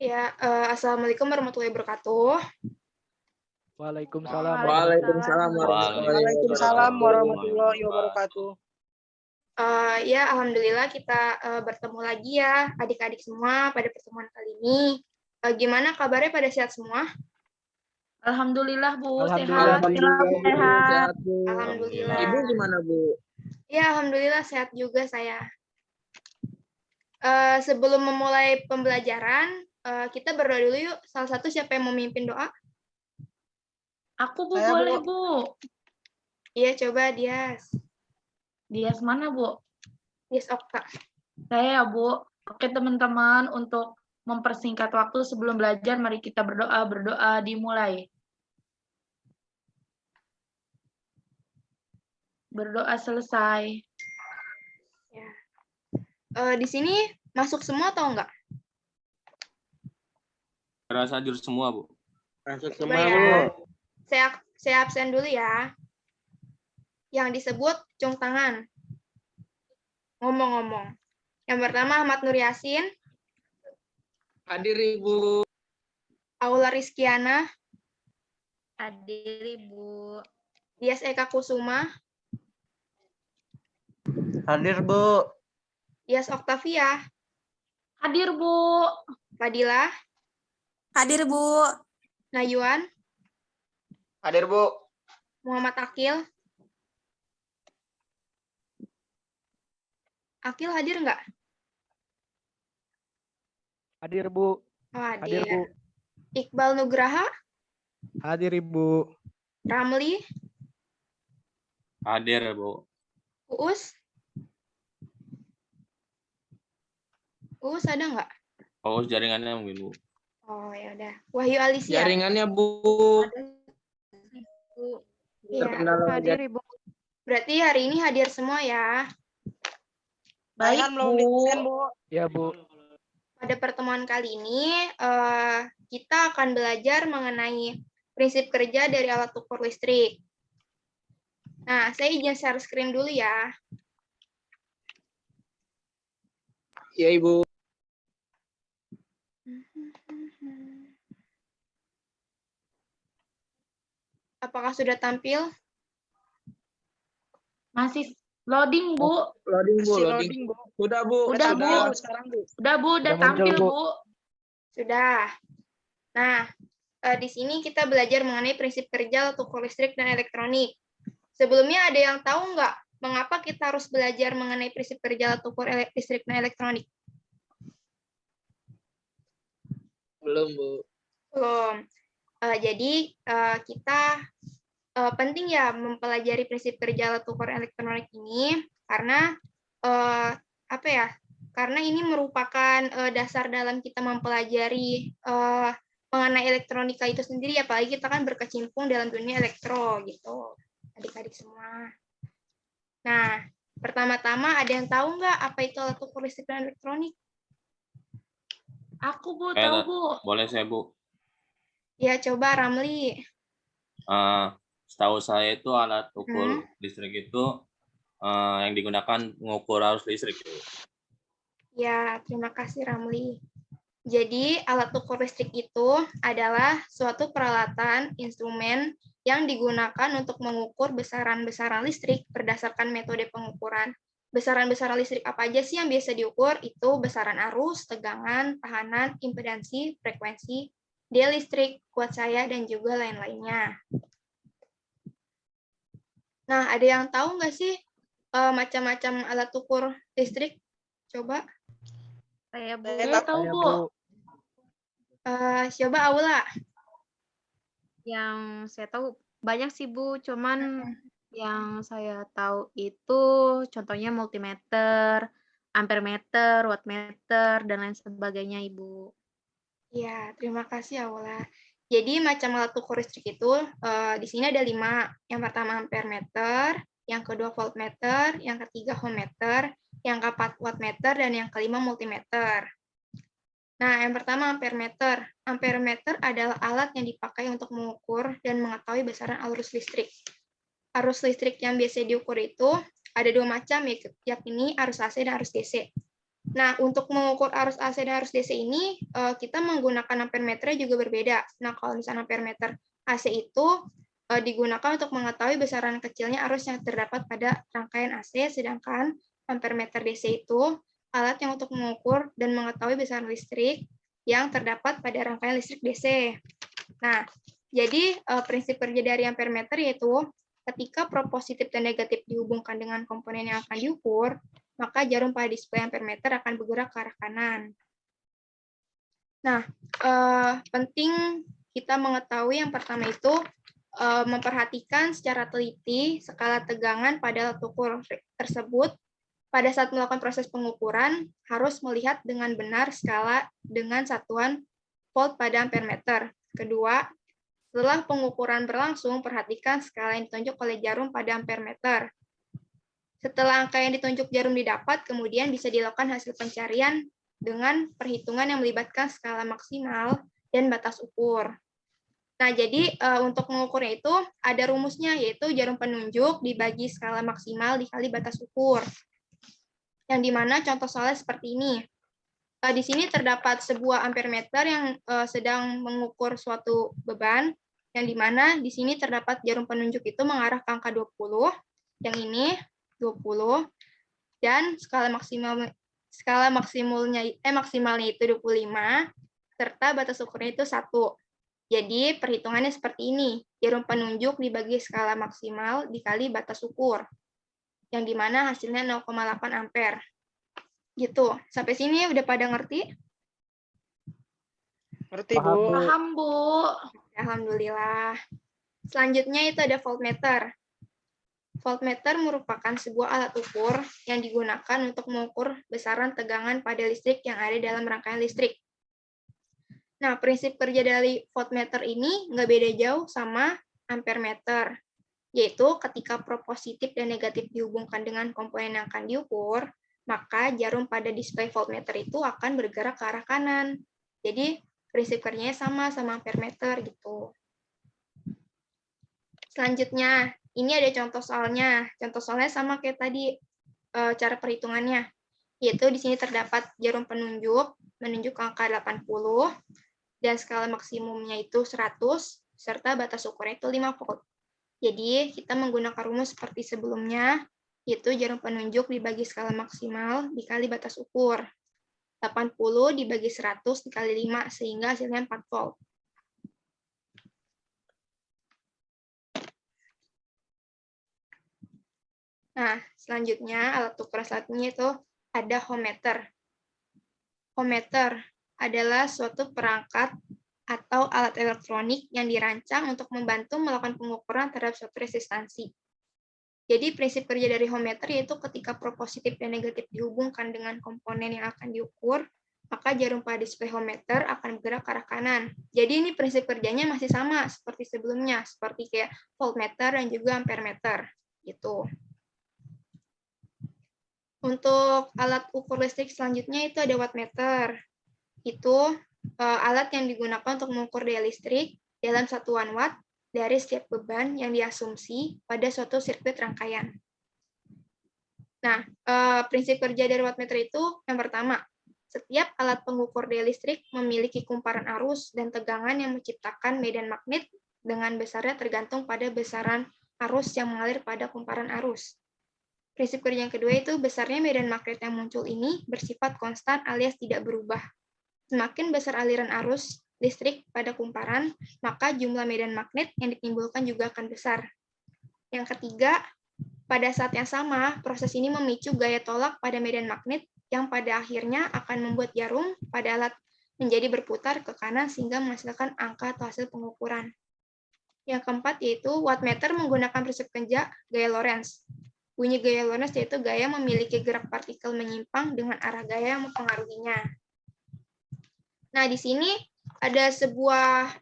Ya, Assalamualaikum warahmatullahi wabarakatuh. Waalaikumsalam. Waalaikumsalam warahmatullahi wabarakatuh. Ya, alhamdulillah kita bertemu lagi ya, adik-adik semua pada pertemuan kali ini. Gimana kabarnya pada sehat semua? Alhamdulillah Bu, Alhamdulillah, sehat. Alhamdulillah. Ibu gimana Bu? Ya, alhamdulillah sehat juga saya. Sebelum memulai pembelajaran, kita berdoa dulu yuk. Salah satu siapa yang mau memimpin doa? Aku Bu, Saya, boleh Bu. Bu. Iya, coba Dias. Dias mana Bu? Dias Okta. Saya ya Bu. Oke teman-teman, untuk mempersingkat waktu sebelum belajar, mari kita berdoa. Berdoa dimulai. Berdoa selesai. Ya. Di sini masuk semua atau enggak? Rasa hadir semua, Bu. Masuk Coba semua ya. Bu. Saya absen dulu ya. Yang disebut cung tangan. Ngomong-ngomong. Yang pertama Ahmad Nur Yasin, Hadir Ibu. Aula Rizkiana, Hadir Bu. Dias Eka Kusuma, Hadir Bu. Dias Oktavia, Hadir Bu. Fadila, Hadir Bu. Nayuan, Hadir Bu. Muhammad Akil. Akil hadir enggak? Hadir Bu. Oh, Hadir Bu. Iqbal Nugraha, Hadir Ibu. Ramli, Hadir, Bu. Uus. Uus ada enggak? Oh, jaringannya mungkin, Bu. Oh, ya udah. Wahyu Alicia. Jaringannya Bu. Iya. Hadir Ibu. Berarti hari ini hadir semua ya. Baik Bu. Ya Bu. Pada pertemuan kali ini, kita akan belajar mengenai prinsip kerja dari alat ukur listrik. Nah, saya izin share screen dulu ya. Ya Ibu. Apakah sudah tampil? Masih loading Bu. Loading Bu. Loading. Sudah Bu. Udah, Bu. Sekarang Bu. Udah Bu, udah Udah muncul, tampil Bu. Bu. Sudah. Nah, di sini kita belajar mengenai prinsip kerja alat ukur listrik dan elektronik. Sebelumnya ada yang tahu nggak mengapa kita harus belajar mengenai prinsip kerja alat ukur listrik dan elektronik? Belum Bu. Belum. Jadi kita penting ya mempelajari prinsip kerja alat ukur elektronik ini karena apa ya? Karena ini merupakan dasar dalam kita mempelajari mengenai elektronika itu sendiri, apalagi kita kan berkecimpung dalam dunia elektro gitu, adik-adik semua. Nah, pertama-tama ada yang tahu nggak apa itu alat ukur listrik dan elektronik? Aku Bu, tahu Bu. Boleh saya, Bu? Ya, coba Ramli. Setahu saya itu alat ukur listrik itu yang digunakan mengukur arus listrik. Ya, terima kasih Ramli. Jadi, alat ukur listrik itu adalah suatu peralatan, instrumen yang digunakan untuk mengukur besaran-besaran listrik berdasarkan metode pengukuran. Besaran-besaran listrik apa aja sih yang biasa diukur? Itu besaran arus, tegangan, tahanan, impedansi, frekuensi, daya listrik, kuat saya, dan juga lain-lainnya. Nah, ada yang tahu nggak sih macam-macam alat ukur listrik? Coba. Saya Bu. Saya tahu Ya Bu. Bu. Coba Aula. Yang saya tahu banyak sih Bu, cuman yang saya tahu itu contohnya multimeter, ampermeter, wattmeter, dan lain sebagainya Ibu. Ya, terima kasih Aula. Jadi macam alat ukur listrik itu di sini ada 5. Yang pertama ampermeter, yang kedua voltmeter, yang ketiga ohmmeter, yang keempat wattmeter, dan yang kelima multimeter. Nah, yang pertama ampermeter. Ampermeter adalah alat yang dipakai untuk mengukur dan mengetahui besaran arus listrik. Arus listrik yang biasa diukur itu ada 2 macam, yakni arus AC dan arus DC. Nah, untuk mengukur arus AC dan arus DC ini, kita menggunakan ampere meternya juga berbeda. Nah, kalau misalnya ampere meter AC itu digunakan untuk mengetahui besaran kecilnya arus yang terdapat pada rangkaian AC, sedangkan ampere meter DC itu alat yang untuk mengukur dan mengetahui besaran listrik yang terdapat pada rangkaian listrik DC. Nah, jadi prinsip kerja dari ampere meter yaitu ketika prop positif dan negatif dihubungkan dengan komponen yang akan diukur, maka jarum pada display ampere meter akan bergerak ke arah kanan. Nah, penting kita mengetahui yang pertama itu memperhatikan secara teliti skala tegangan pada alat ukur tersebut. Pada saat melakukan proses pengukuran, harus melihat dengan benar skala dengan satuan volt pada ampere meter. Kedua, setelah pengukuran berlangsung, perhatikan skala yang ditunjuk oleh jarum pada ampere meter. Setelah angka yang ditunjuk jarum didapat, kemudian bisa dilakukan hasil pencarian dengan perhitungan yang melibatkan skala maksimal dan batas ukur. Nah, jadi untuk mengukurnya itu ada rumusnya, yaitu jarum penunjuk dibagi skala maksimal dikali batas ukur. Yang dimana contoh soalnya seperti ini. Di sini terdapat sebuah ampere meter yang sedang mengukur suatu beban, yang dimana di sini terdapat jarum penunjuk itu mengarah ke angka 20, yang ini 20, dan skala maksimalnya itu 25, serta batas ukurnya itu 1. Jadi perhitungannya seperti ini, jarum penunjuk dibagi skala maksimal dikali batas ukur, yang dimana hasilnya 0,8 ampere. Gitu. Sampai sini udah pada ngerti? Ngerti, Bu. Paham, Bu. Alhamdulillah. Selanjutnya itu ada voltmeter. Voltmeter merupakan sebuah alat ukur yang digunakan untuk mengukur besaran tegangan pada listrik yang ada dalam rangkaian listrik. Nah, prinsip kerja dari voltmeter ini nggak beda jauh sama ampere meter, yaitu ketika prop positif dan negatif dihubungkan dengan komponen yang akan diukur, maka jarum pada display voltmeter itu akan bergerak ke arah kanan. Jadi, prinsip kerjanya sama ampere meter gitu. Selanjutnya, ini ada contoh soalnya. Contoh soalnya sama kayak tadi cara perhitungannya, yaitu di sini terdapat jarum penunjuk menunjuk angka 80 dan skala maksimumnya itu 100 serta batas ukurnya itu 5 volt. Jadi, kita menggunakan rumus seperti sebelumnya, yaitu jarum penunjuk dibagi skala maksimal dikali batas ukur. 80 dibagi 100 dikali 5 sehingga hasilnya 4 volt. Nah, selanjutnya alat ukur selanjutnya itu ada ohmmeter. Ohmmeter adalah suatu perangkat atau alat elektronik yang dirancang untuk membantu melakukan pengukuran terhadap suatu resistansi. Jadi prinsip kerja dari ohmmeter yaitu ketika prop positif dan negatif dihubungkan dengan komponen yang akan diukur, maka jarum pada display ohmmeter akan bergerak ke arah kanan. Jadi ini prinsip kerjanya masih sama seperti sebelumnya, seperti kayak voltmeter dan juga ampere meter gitu. Untuk alat ukur listrik selanjutnya itu ada wattmeter. Itu alat yang digunakan untuk mengukur daya listrik dalam satuan watt dari setiap beban yang diasumsi pada suatu sirkuit rangkaian. Nah, prinsip kerja dari wattmeter itu yang pertama, setiap alat pengukur daya listrik memiliki kumparan arus dan tegangan yang menciptakan medan magnet dengan besarnya tergantung pada besaran arus yang mengalir pada kumparan arus. Prinsip kerja yang kedua itu besarnya medan magnet yang muncul ini bersifat konstan alias tidak berubah. Semakin besar aliran arus listrik pada kumparan, maka jumlah medan magnet yang ditimbulkan juga akan besar. Yang ketiga, pada saat yang sama, proses ini memicu gaya tolak pada medan magnet yang pada akhirnya akan membuat jarum pada alat menjadi berputar ke kanan sehingga menghasilkan angka atau hasil pengukuran. Yang keempat yaitu wattmeter menggunakan prinsip kerja gaya Lorentz. Bunyi gaya Lorentz yaitu gaya memiliki gerak partikel menyimpang dengan arah gaya yang mempengaruhinya. Nah, di sini ada sebuah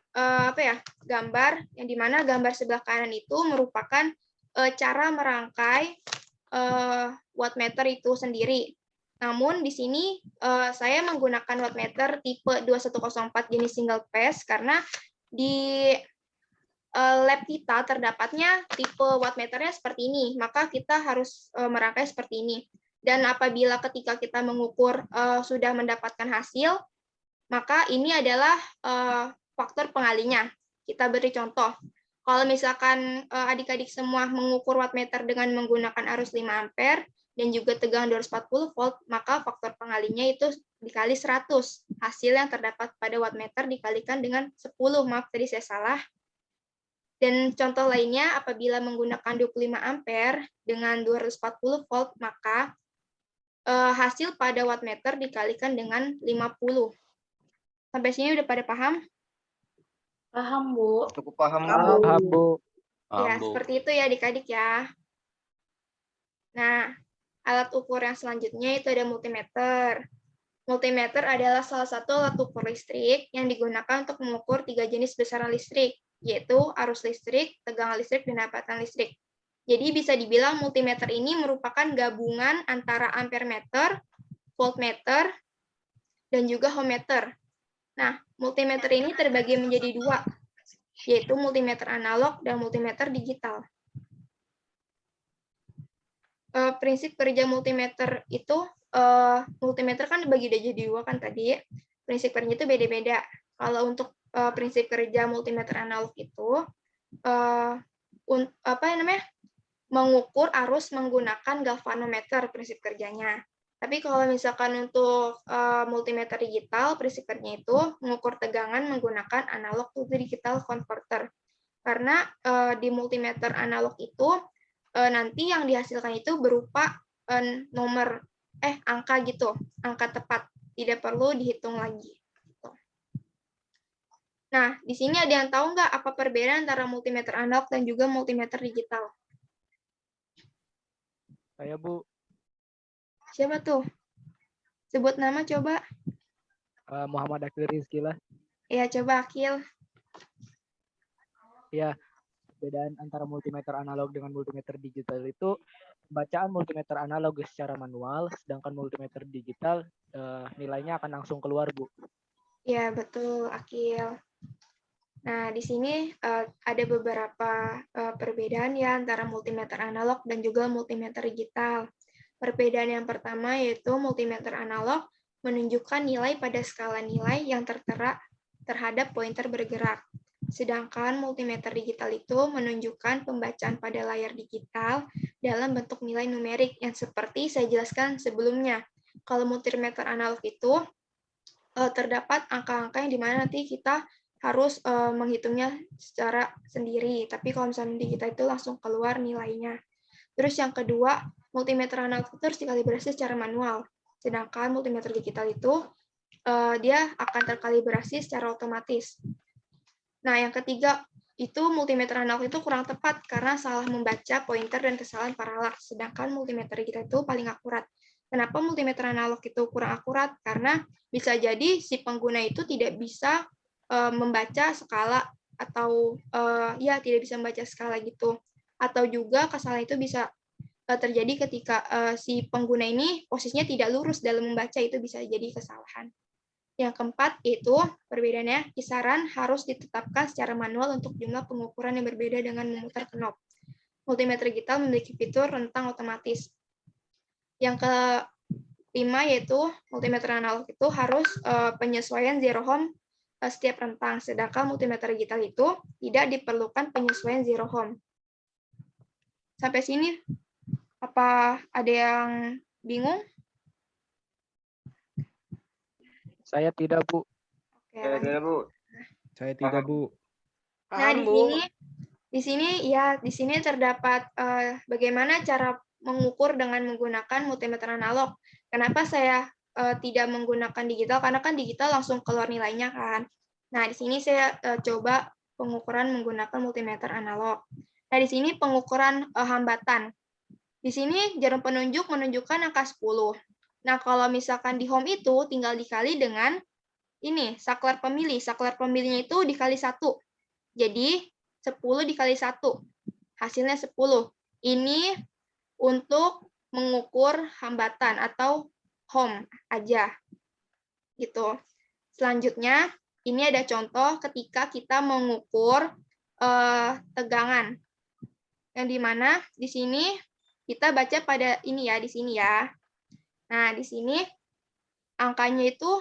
gambar yang dimana gambar sebelah kanan itu merupakan cara merangkai wattmeter itu sendiri. Namun di sini saya menggunakan wattmeter tipe 2104 jenis single phase karena di lab kita terdapatnya tipe wattmeternya seperti ini, maka kita harus merangkai seperti ini. Dan apabila ketika kita mengukur sudah mendapatkan hasil, maka ini adalah faktor pengalinya. Kita beri contoh. Kalau misalkan adik-adik semua mengukur wattmeter dengan menggunakan arus 5 ampere dan juga tegangan 240 volt, maka faktor pengalinya itu dikali 100. Hasil yang terdapat pada wattmeter dikalikan dengan 10. Maaf, tadi saya salah. Dan contoh lainnya, apabila menggunakan 25 ampere dengan 240 volt, maka hasil pada wattmeter dikalikan dengan 50. Sampai sini udah pada paham? Paham, Bu. Cukup paham, Paham, Bu. Ya, Bu. seperti itu ya adik-adik ya. Nah, alat ukur yang selanjutnya itu ada multimeter. Multimeter adalah salah satu alat ukur listrik yang digunakan untuk mengukur 3 jenis besaran listrik, yaitu arus listrik, tegangan listrik, dan dapatan listrik. Jadi bisa dibilang multimeter ini merupakan gabungan antara ampermeter, voltmeter, dan juga ohmmeter. Nah, multimeter ini terbagi menjadi 2, yaitu multimeter analog dan multimeter digital. Prinsip kerja multimeter itu, multimeter kan dibagi jadi 2 kan tadi, prinsip kerja itu beda-beda. Kalau untuk prinsip kerja multimeter analog itu, mengukur arus menggunakan galvanometer prinsip kerjanya. Tapi kalau misalkan untuk multimeter digital, prinsip kerjanya itu mengukur tegangan menggunakan analog to digital converter. Karena di multimeter analog itu nanti yang dihasilkan itu berupa angka gitu, angka tepat, tidak perlu dihitung lagi. Gitu. Nah, di sini ada yang tahu nggak apa perbedaan antara multimeter analog dan juga multimeter digital? Saya, Bu. Siapa tuh? Sebut nama coba. Muhammad Akil Rizky lah. Ya, coba Akil. Ya, perbedaan antara multimeter analog dengan multimeter digital itu bacaan multimeter analog secara manual, sedangkan multimeter digital nilainya akan langsung keluar, Bu. Ya, betul, Akil. Nah, di sini ada beberapa perbedaan ya antara multimeter analog dan juga multimeter digital. Perbedaan yang pertama yaitu multimeter analog menunjukkan nilai pada skala nilai yang tertera terhadap pointer bergerak. Sedangkan multimeter digital itu menunjukkan pembacaan pada layar digital dalam bentuk nilai numerik yang seperti saya jelaskan sebelumnya. Kalau multimeter analog itu terdapat angka-angka yang dimana nanti kita harus menghitungnya secara sendiri. Tapi kalau misalnya digital itu langsung keluar nilainya. Terus yang kedua, multimeter analog itu harus dikalibrasi secara manual. Sedangkan multimeter digital itu dia akan terkalibrasi secara otomatis. Nah, yang ketiga, itu multimeter analog itu kurang tepat karena salah membaca pointer dan kesalahan paralaks. Sedangkan multimeter digital itu paling akurat. Kenapa multimeter analog itu kurang akurat? Karena bisa jadi si pengguna itu tidak bisa membaca skala atau tidak bisa membaca skala gitu. Atau juga kesalahan itu bisa terjadi ketika si pengguna ini posisinya tidak lurus dalam membaca, itu bisa jadi kesalahan. Yang keempat yaitu perbedaannya kisaran harus ditetapkan secara manual untuk jumlah pengukuran yang berbeda dengan memutar knob. Multimeter digital memiliki fitur rentang otomatis. Yang kelima yaitu multimeter analog itu harus penyesuaian zero ohm setiap rentang, sedangkan multimeter digital itu tidak diperlukan penyesuaian zero ohm. Sampai sini apa ada yang bingung? Saya tidak, Bu. Oke, Ya, lanjut. Bu. Saya tidak, Bu. Nah, Paham, Bu. di sini terdapat bagaimana cara mengukur dengan menggunakan multimeter analog. Kenapa saya tidak menggunakan digital? Karena kan digital langsung keluar nilainya kan. Nah, di sini saya coba pengukuran menggunakan multimeter analog. Nah, di sini pengukuran hambatan. Di sini jarum penunjuk menunjukkan angka 10. Nah, kalau misalkan di home itu tinggal dikali dengan ini, saklar pemilih. Saklar pemilihnya itu dikali 1. Jadi, 10 dikali 1. Hasilnya 10. Ini untuk mengukur hambatan atau home aja. Gitu. Selanjutnya, ini ada contoh ketika kita mengukur tegangan. Yang dimana di sini kita baca pada ini ya, di sini ya. Nah, di sini angkanya itu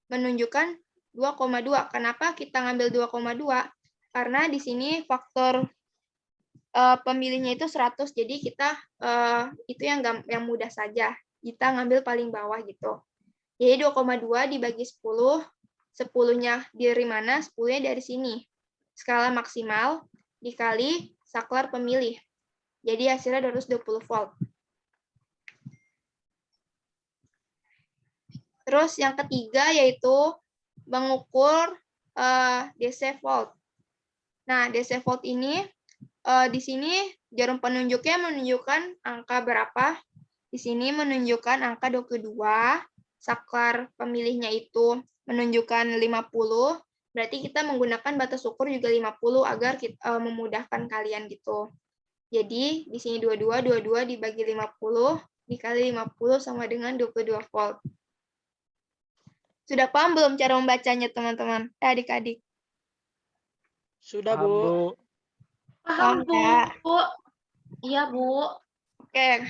menunjukkan 2,2. Kenapa kita ngambil 2,2? Karena di sini faktor pemilihnya itu 100, jadi kita itu yang mudah saja. Kita ngambil paling bawah gitu. Jadi 2,2 dibagi 10, 10-nya dari mana? 10-nya dari sini. Skala maksimal dikali saklar pemilih. Jadi hasilnya 220 volt. Terus yang ketiga yaitu mengukur DC volt. Nah, DC volt ini di sini jarum penunjuknya menunjukkan angka berapa. Di sini menunjukkan angka 22. Saklar pemilihnya itu menunjukkan 50. Berarti kita menggunakan batas ukur juga 50 agar kita memudahkan kalian gitu. Jadi di sini 22 dibagi 50 dikali 50 sama dengan 22 volt. Sudah paham belum cara membacanya, teman-teman? Adik-adik. Sudah, Paham, Bu. Bu. Paham, Bu. ya? Iya, Bu. Oke,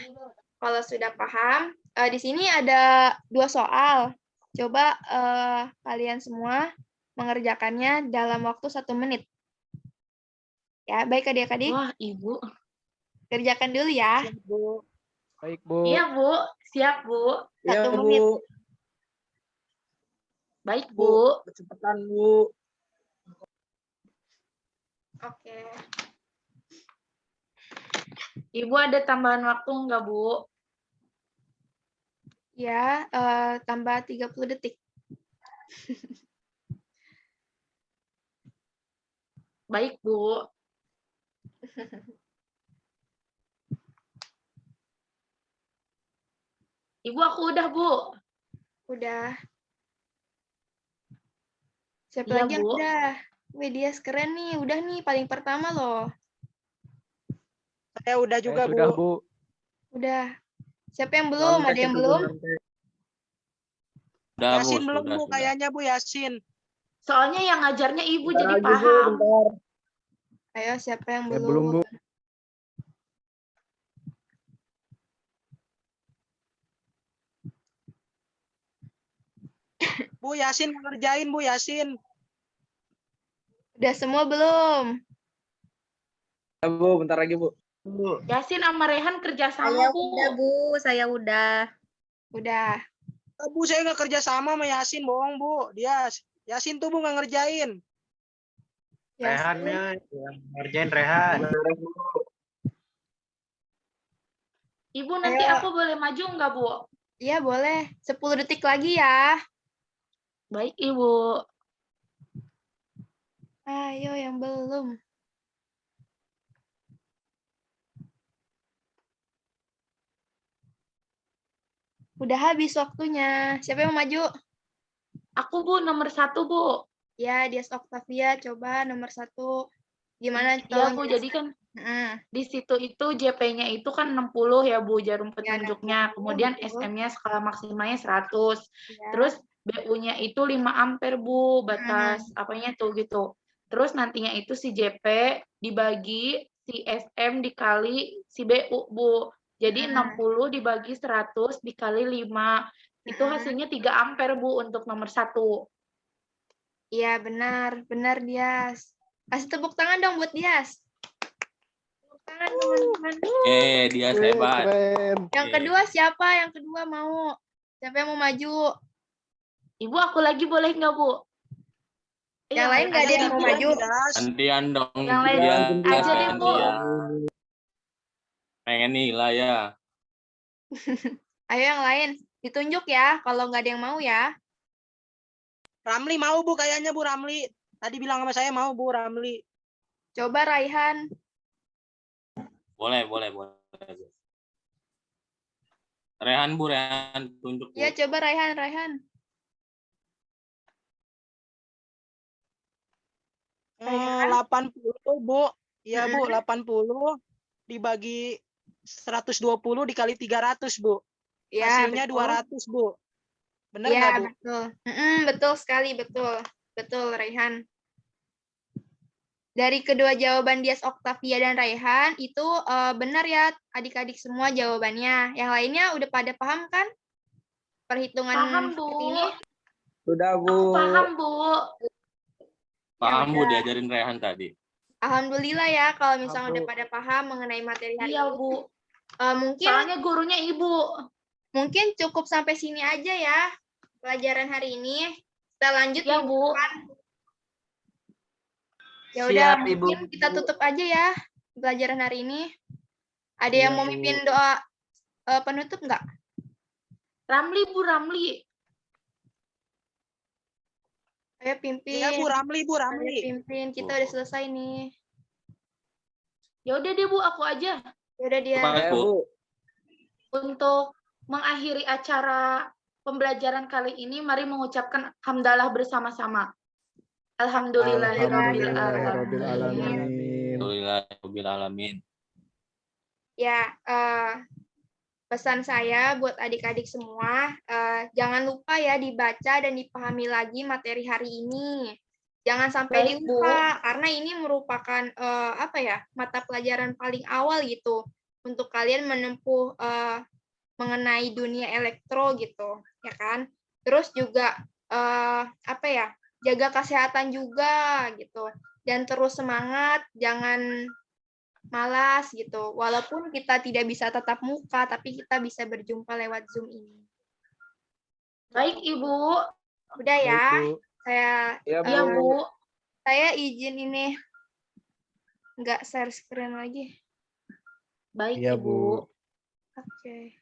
kalau sudah paham, di sini ada 2 soal. Coba kalian semua mengerjakannya dalam waktu 1 menit. Ya, baik adik-adik. Wah, Ibu. Kerjakan dulu ya. Siap, Bu. Baik, Bu. Iya, Bu. Siap, Bu. 1 Iya, menit. Bu. Baik, Bu, Bu. kecepatan, Bu. Oke. Ibu ada tambahan waktu enggak, Bu? Ya, tambah 30 detik. Baik, Bu. Ibu, aku udah, Bu. Udah. Siapa Iya, lagi yang Bu. udah? Wih, dia keren nih. Udah nih, paling pertama loh. Saya udah juga, Saya sudah, Bu. Bu. Udah. Siapa yang belum? Ada yang belum? Udah, Bu, Yasin belum, sudah, Bu. sudah. Kayaknya, Bu, Yasin. Soalnya yang ngajarnya Ibu Bentar jadi lagi, Bu, paham. bentar. Ayo, siapa yang Saya belum, Bu. Bu, Yasin ngerjain, Bu, Yasin. Udah semua belum? Ya, Bu, bentar lagi, Bu. Bu. Yasin sama Rehan kerja Saya sama, Bu. udah, Bu. Saya udah. Udah. Bu, saya nggak kerja sama Yasin, bohong, Bu. Dia Yasin tuh, Bu, nggak ngerjain. Rehannya yang ngerjain Rehan. Ibu, nanti Ayo. aku boleh maju enggak, Bu? Iya, boleh. 10 detik lagi ya. Baik, Ibu. Ayo yang belum. Udah habis waktunya. Siapa yang mau maju? Aku, Bu, nomor 1, Bu. Ya, Dias Octavia. Coba nomor 1. Gimana? Iya, Bu. jelaskan. Jadi kan di situ itu JP-nya itu kan 60 ya, Bu, jarum petunjuknya. 60, Kemudian betul. SM-nya skala maksimalnya 100. Ya. Terus BU-nya itu 5 ampere, Bu, batas apanya tuh gitu. Terus nantinya itu si JP dibagi si SM dikali si BU, Bu. Jadi 60 dibagi 100 dikali 5. Itu hasilnya 3 ampere, Bu, untuk nomor 1. Iya, benar. Benar, Dias. Kasih tepuk tangan dong buat Dias. Tepuk tangan, teman-teman. Dia hebat. Keren. Yang kedua siapa? Yang kedua mau. Siapa yang mau maju? Ibu, aku lagi boleh nggak, Bu? Yang lain nggak ada yang mau maju? Gantian dong. Yang lain Dia aja deh, Bu. gantian. Pengen nilai ya. Ayo yang lain. Ditunjuk ya, kalau nggak ada yang mau ya. Ramli mau, Bu, kayaknya, Bu, Ramli. Tadi bilang sama saya mau, Bu, Ramli. Coba Raihan. Boleh. Rehan, Bu, Rehan. Tunjuk, Bu. Ya, coba Raihan. 80, Bu. Iya, Bu, 80 dibagi 120 dikali 300, Bu. Ya, Hasilnya betul. 200, Bu. Benar Ya, nggak, Bu? betul. Betul sekali, betul. Betul, Raihan. dari kedua jawaban Dias Octavia dan Raihan itu benar ya adik-adik semua jawabannya. Yang lainnya udah pada paham kan? Perhitungan Paham, Bu. seperti ini? Sudah, Bu. Aku paham, Bu. Paham Bu udah. diajarin Rehan tadi. Alhamdulillah ya kalau misalnya Paham, udah Bu. pada paham mengenai materi hari Iya, ini. Bu. Mungkin Soalnya gurunya Ibu. mungkin cukup sampai sini aja ya pelajaran hari ini. Kita lanjut Ya, minggu Bu. depan. Ya udah, Siap, Ibu. mungkin kita tutup aja ya pelajaran hari ini. Ada yang Iya, mau Bu. mimpin doa penutup nggak? Ramli, Bu, Ramli. Ayo pimpin. Iya, Bu Ramli, Bu Ayo Ramli. pimpin. Kita udah selesai nih. Ya udah deh, Bu, aku aja. Ya udah dia. Baik, Ya, Bu. Bu. Untuk mengakhiri acara pembelajaran kali ini, mari mengucapkan hamdalah bersama-sama. Alhamdulillahirabbil Alhamdulillahirabbil alamin. alamin. Alhamdulillahirabbil alamin. Ya, pesan saya buat adik-adik semua, jangan lupa ya dibaca dan dipahami lagi materi hari ini. Jangan sampai Baik, Bu. dilupa, karena ini merupakan mata pelajaran paling awal gitu untuk kalian menempuh mengenai dunia elektro gitu, ya kan? Terus juga jaga kesehatan juga gitu, dan terus semangat, jangan malas gitu. Walaupun kita tidak bisa tatap muka, tapi kita bisa berjumpa lewat Zoom ini. Baik, Ibu. Udah ya, Baik, Bu. saya Ya, Ya, Bu. Bu. saya izin ini nggak share screen lagi. Baik, Iya, Ibu. Bu. Oke.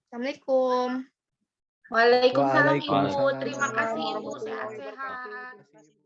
Assalamualaikum. Waalaikumsalam, Ibu. Waalaikumsalam. Terima kasih, Ibu. Warahmatullahi Sehat-sehat. wabarakatuh.